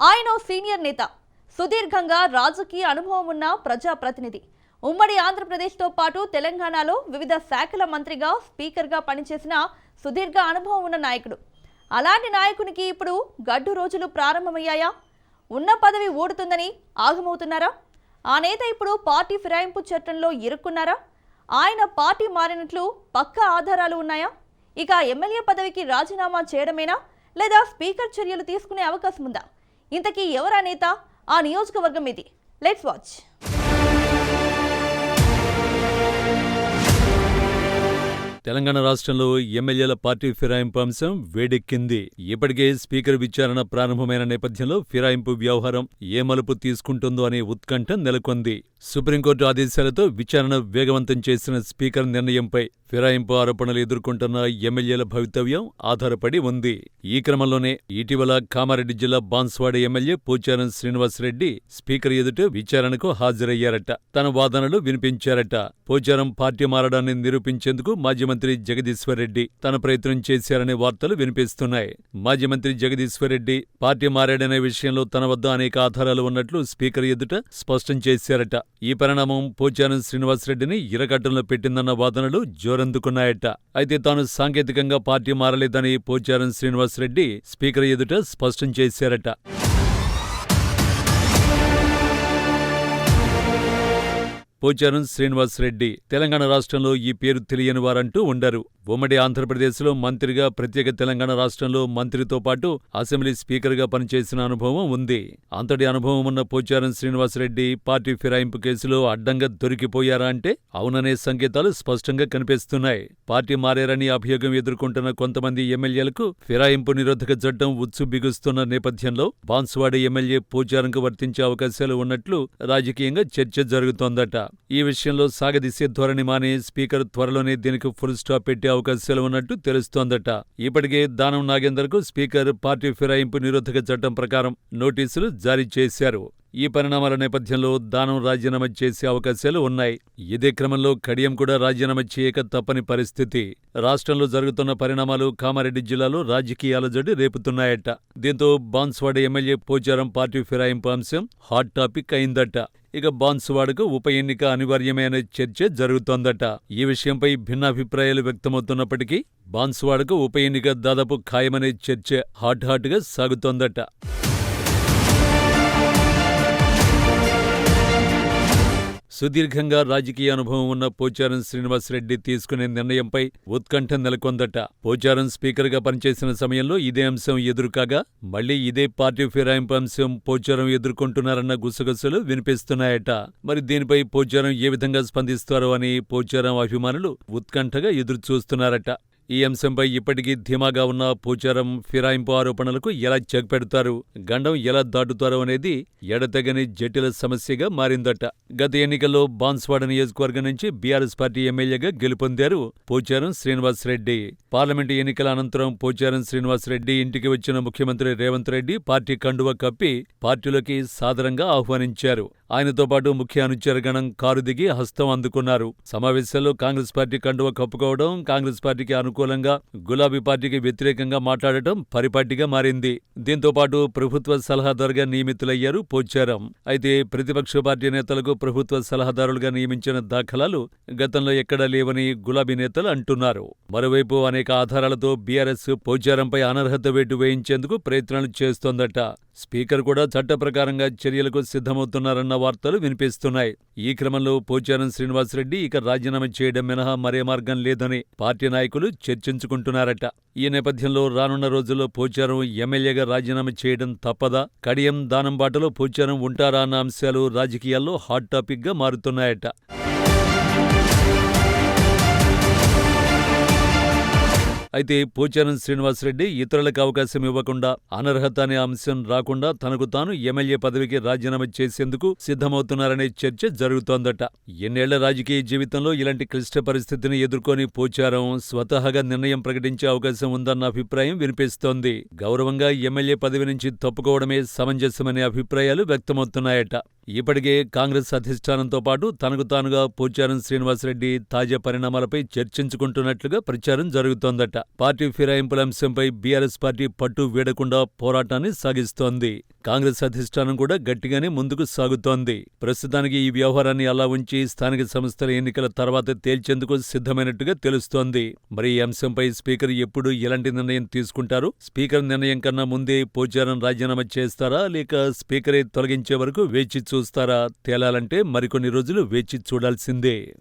ఆయన సీనియర్ నేత, సుదీర్ఘంగా రాజకీయ అనుభవం ఉన్న ప్రజాప్రతినిధి. ఉమ్మడి ఆంధ్రప్రదేశ్తో పాటు తెలంగాణలో వివిధ శాఖల మంత్రిగా, స్పీకర్గా పనిచేసిన సుదీర్ఘ అనుభవం ఉన్న నాయకుడు. అలాంటి నాయకునికి ఇప్పుడు గడ్డు రోజులు ప్రారంభమయ్యాయా? ఉన్న పదవి ఊడుతుందని ఆగమవుతున్నారా? ఆ నేత ఇప్పుడు పార్టీ ఫిరాయింపు చట్టంలో ఇరుక్కున్నారా? ఆయన పార్టీ మారినట్లు పక్కా ఆధారాలు ఉన్నాయా? ఇక ఎమ్మెల్యే పదవికి రాజీనామా చేయడమేనా, లేదా స్పీకర్ చర్యలు తీసుకునే అవకాశం ఉందా? ఇంతకీ ఎవరా నేత, ఆ నియోజకవర్గం ఇది? Let's watch. తెలంగాణ రాష్ట్రంలో ఎమ్మెల్యేల పార్టీ ఫిరాయింపు అంశం వేడెక్కింది. ఇప్పటికే స్పీకర్ విచారణ ప్రారంభమైన నేపథ్యంలో ఫిరాయింపు వ్యవహారం ఏ మలుపు తీసుకుంటుందో అనే ఉత్కంఠ నెలకొంది. సుప్రీంకోర్టు ఆదేశాలతో విచారణ వేగవంతం చేసిన స్పీకర్ నిర్ణయంపై ఫిరాయింపు ఆరోపణలు ఎదుర్కొంటున్న ఎమ్మెల్యేల భవితవ్యం ఆధారపడి ఉంది. ఈ క్రమంలోనే ఇటీవల కామారెడ్డి జిల్లా బాన్స్వాడ ఎమ్మెల్యే పోచారం శ్రీనివాసరెడ్డి స్పీకర్ ఎదుట విచారణకు హాజరయ్యారట. తన వాదనలు వినిపించారట. పోచారం పార్టీ మారడాన్ని నిరూపించేందుకు మాజీ మంత్రి జగదీశ్వర్ రెడ్డి తన ప్రయత్నం చేశారనే వార్తలు వినిపిస్తున్నాయి. మాజీ మంత్రి జగదీశ్వర్ రెడ్డి పార్టీ మారాడనే విషయంలో తన వద్ద అనేక ఆధారాలు ఉన్నట్లు స్పీకర్ ఎదుట స్పష్టం చేశారట. ఈ పరిణామం పోచారం శ్రీనివాసరెడ్డిని ఇరకట్టంలో పెట్టిందన్న వాదనలు జోరందుకున్నాయట. అయితే తాను సాంకేతికంగా పార్టీ మారలేదని పోచారం శ్రీనివాసరెడ్డి స్పీకర్ ఎదుట స్పష్టం చేశారట. పోచారం శ్రీనివాసరెడ్డి తెలంగాణ రాష్ట్రంలో ఈ పేరు తెలియని వారంటూ ఉండరు. ఉమ్మడి ఆంధ్రప్రదేశ్లో మంత్రిగా, ప్రత్యేక తెలంగాణ రాష్ట్రంలో మంత్రితో పాటు అసెంబ్లీ స్పీకర్గా పనిచేసిన అనుభవం ఉంది. అంతటి అనుభవం ఉన్న పోచారం శ్రీనివాసరెడ్డి పార్టీ ఫిరాయింపు కేసులో అడ్డంగా దొరికిపోయారా అంటే అవుననే సంకేతాలు స్పష్టంగా కనిపిస్తున్నాయి. పార్టీ మారారని అభియోగం ఎదుర్కొంటున్న కొంతమంది ఎమ్మెల్యేలకు ఫిరాయింపు నిరోధక చట్టం ఉచ్చు బిగుస్తున్న నేపథ్యంలో బాన్సువాడ ఎమ్మెల్యే పోచారంకు వర్తించే అవకాశాలు ఉన్నట్లు రాజకీయంగా చర్చ జరుగుతోందట. ఈ విషయంలో సాగదీసే ధోరణి మాని స్పీకర్ త్వరలోనే దీనికి ఫుల్ స్టాప్ పెట్టే అవకాశాలు ఉన్నట్టు తెలుస్తోందట. ఇప్పటికే దానం నాగేందర్కు స్పీకర్ పార్టీ ఫిరాయింపు నిరోధక చట్టం ప్రకారం నోటీసులు జారీ చేశారు. ఈ పరిణామాల నేపథ్యంలో దానం రాజీనామా చేసే అవకాశాలు ఉన్నాయి. ఇదే క్రమంలో కడియం కూడా రాజీనామా చేయక తప్పని పరిస్థితి. రాష్ట్రంలో జరుగుతున్న పరిణామాలు కామారెడ్డి జిల్లాలో రాజకీయ అలజడి రేపుతున్నాయట. దీంతో బాన్స్వాడ ఎమ్మెల్యే పోచారం పార్టీ ఫిరాయింపు అంశం హాట్ టాపిక్ అయిందట. ఇక బాన్సువాడకు ఉప ఎన్నిక అనివార్యమే అనే చర్చ జరుగుతోందట. ఈ విషయంపై భిన్నాభిప్రాయాలు వ్యక్తమవుతున్నప్పటికీ బాన్సువాడకు ఉప ఎన్నిక దాదాపు ఖాయమనే చర్చ హాట్గా సాగుతోందట. సుదీర్ఘంగా రాజకీయ అనుభవం ఉన్న పోచారం శ్రీనివాసరెడ్డి తీసుకునే నిర్ణయంపై ఉత్కంఠ నెలకొందట. పోచారం స్పీకర్గా పనిచేసిన సమయంలో ఇదే అంశం ఎదురుకాగా మళ్లీ ఇదే పార్టీ ఫిరాయింపు అంశం పోచారం ఎదుర్కొంటున్నారన్న గుసగుసలు వినిపిస్తున్నాయట. మరి దీనిపై పోచారం ఏ విధంగా స్పందిస్తారో అని పోచారం అభిమానులు ఉత్కంఠగా ఎదురుచూస్తున్నారట. ఈ అంశంపై ఇప్పటికీ ధీమాగా ఉన్న పోచారం ఫిరాయింపు ఆరోపణలకు ఎలా చెక్ పెడతారు, గండం ఎలా దాటుతారో అనేది ఎడతెగని జటిల సమస్యగా మారిందట. గత ఎన్నికల్లో బాన్స్వాడ నియోజకవర్గం నుంచి బీఆర్ఎస్ పార్టీ ఎమ్మెల్యేగా గెలుపొందారు పోచారం శ్రీనివాసరెడ్డి. పార్లమెంటు ఎన్నికల అనంతరం పోచారం శ్రీనివాసరెడ్డి ఇంటికి వచ్చిన ముఖ్యమంత్రి రేవంత్ రెడ్డి పార్టీ కండువా కప్పి పార్టీలోకి సాదరంగా ఆహ్వానించారు. ఆయనతో పాటు ముఖ్య అనుచరగణం కారు దిగి హస్తం అందుకున్నారు. సమావేశాల్లో కాంగ్రెస్ పార్టీ కండువా కప్పుకోవడం, కాంగ్రెస్ పార్టీకి అనుకూలంగా గులాబీ పార్టీకి వ్యతిరేకంగా మాట్లాడటం పరిపాటిగా మారింది. దీంతో పాటు ప్రభుత్వ సలహాదారుగా నియమితులయ్యారు పోచారం. అయితే ప్రతిపక్ష పార్టీ నేతలకు ప్రభుత్వ సలహాదారులుగా నియమించిన దాఖలాలు గతంలో ఎక్కడా లేవని గులాబీ నేతలు అంటున్నారు. మరోవైపు అనేక ఆధారాలతో బీఆర్ఎస్ పోచారంపై అనర్హత వేటు వేయించేందుకు ప్రయత్నాలు చేస్తోందట. స్పీకర్ కూడా చట్ట ప్రకారంగా చర్యలకు సిద్ధమవుతున్నారన్న వార్తలు వినిపిస్తున్నాయి. ఈ క్రమంలో పోచారం శ్రీనివాసరెడ్డి ఇక రాజీనామా చేయడం మినహా మరే మార్గం లేదని పార్టీ నాయకులు చర్చించుకుంటున్నారట. ఈ నేపథ్యంలో రానున్న రోజుల్లో పోచారం ఎమ్మెల్యేగా రాజీనామా చేయడం తప్పదా, కడియం దానం బాటలో పోచారం ఉంటారా అన్న అంశాలు రాజకీయాల్లో హాట్ టాపిక్ గా మారుతున్నాయట. అయితే పోచారం శ్రీనివాసరెడ్డి ఇతరులకు అవకాశం ఇవ్వకుండా, అనర్హత అనే అంశం రాకుండా తనకు తాను ఎమ్మెల్యే పదవికి రాజీనామా చేసేందుకు సిద్ధమవుతున్నారనే చర్చ జరుగుతోందట. ఎన్నేళ్ల రాజకీయ జీవితంలో ఇలాంటి క్లిష్ట పరిస్థితిని ఎదుర్కొని పోచారం స్వతహాగా నిర్ణయం ప్రకటించే అవకాశం ఉందన్న అభిప్రాయం వినిపిస్తోంది. గౌరవంగా ఎమ్మెల్యే పదవి నుంచి తప్పుకోవడమే సమంజసమనే అభిప్రాయాలు వ్యక్తమవుతున్నాయట. ఇప్పటికే కాంగ్రెస్ అధిష్టానంతో పాటు తనకు తానుగా పోచారం శ్రీనివాసరెడ్డి తాజా పరిణామాలపై చర్చించుకుంటున్నట్లుగా ప్రచారం జరుగుతోందట. పార్టీ ఫిరాయింపుల అంశంపై బీఆర్ఎస్ పార్టీ పట్టు వీడకుండా పోరాటాన్ని సాగిస్తోంది. కాంగ్రెస్ అధిష్టానం కూడా గట్టిగానే ముందుకు సాగుతోంది. ప్రస్తుతానికి ఈ వ్యవహారాన్ని అలా ఉంచి స్థానిక సంస్థల ఎన్నికల తర్వాత తేల్చేందుకు సిద్ధమైనట్టుగా తెలుస్తోంది. మరి ఈ అంశంపై స్పీకర్ ఎప్పుడు ఎలాంటి నిర్ణయం తీసుకుంటారు? స్పీకర్ నిర్ణయం కన్నా ముందే పోచారం రాజీనామా చేస్తారా లేక స్పీకరే తొలగించే వరకు వేచి చూస్తారా? తేలాలంటే మరికొన్ని రోజులు వేచి చూడాల్సిందే.